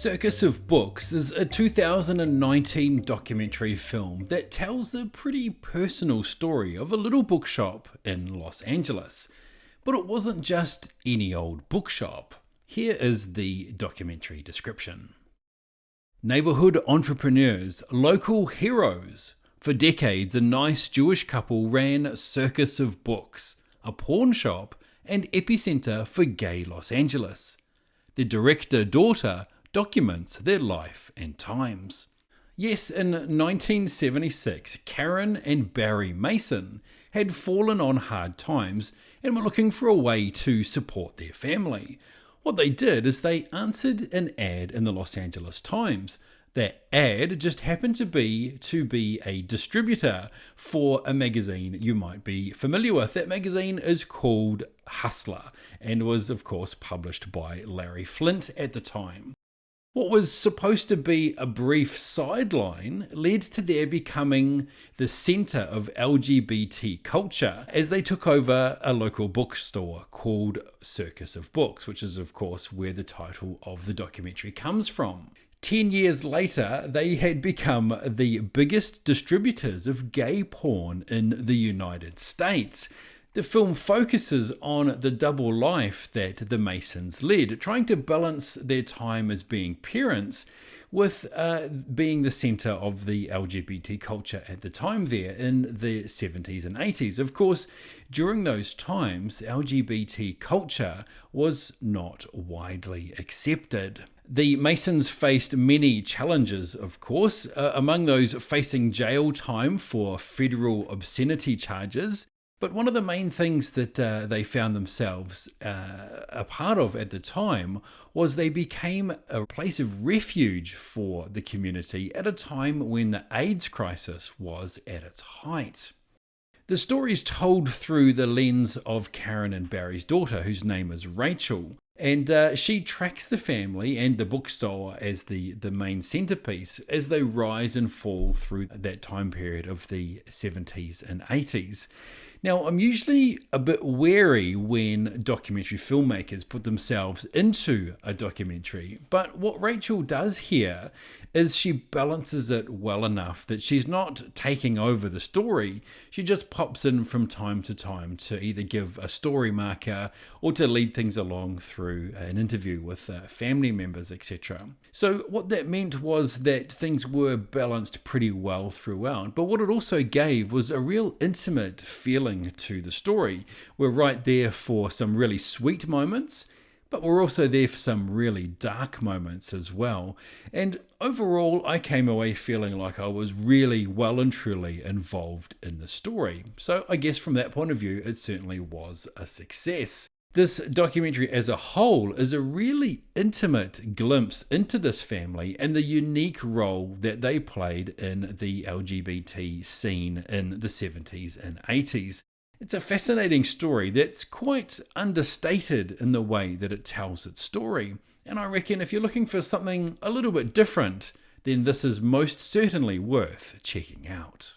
Circus of Books is a 2019 documentary film that tells a pretty personal story of a little bookshop in Los Angeles. But it wasn't just any old bookshop. Here is the documentary description. Neighborhood entrepreneurs, local heroes. For decades, a nice Jewish couple ran Circus of Books, a pawn shop and epicenter for gay Los Angeles. The director-daughter documents their life and times. Yes, in 1976, Karen and Barry Mason had fallen on hard times and were looking for a way to support their family. What they did is they answered an ad in the Los Angeles Times. That ad just happened to be a distributor for a magazine you might be familiar with. That magazine is called Hustler and was, of course, published by Larry Flynt at the time. What was supposed to be a brief sideline led to their becoming the center of LGBT culture as they took over a local bookstore called Circus of Books, which is, of course, where the title of the documentary comes from. 10 years later, they had become the biggest distributors of gay porn in the United States. The film focuses on the double life that the Masons led, trying to balance their time as being parents with being the center of the LGBT culture at the time there in the 70s and 80s. Of course, during those times, LGBT culture was not widely accepted. The Masons faced many challenges, of course, among those facing jail time for federal obscenity charges. But one of the main things that they found themselves a part of at the time was they became a place of refuge for the community at a time when the AIDS crisis was at its height. The story is told through the lens of Karen and Barry's daughter, whose name is Rachel. And she tracks the family and the bookstore as the main centerpiece as they rise and fall through that time period of the 70s and 80s. Now, I'm usually a bit wary when documentary filmmakers put themselves into a documentary, but what Rachel does here is she balances it well enough that she's not taking over the story. She just pops in from time to either give a story marker or to lead things along through an interview with family members, etc. So what that meant was that things were balanced pretty well throughout, but what it also gave was a real intimate feeling to the story. We're right there for some really sweet moments, but we're also there for some really dark moments as well. And overall, I came away feeling like I was really well and truly involved in the story. So I guess from that point of view, it certainly was a success. This documentary as a whole is a really intimate glimpse into this family and the unique role that they played in the LGBT scene in the 70s and 80s. It's a fascinating story that's quite understated in the way that it tells its story. And I reckon if you're looking for something a little bit different, then this is most certainly worth checking out.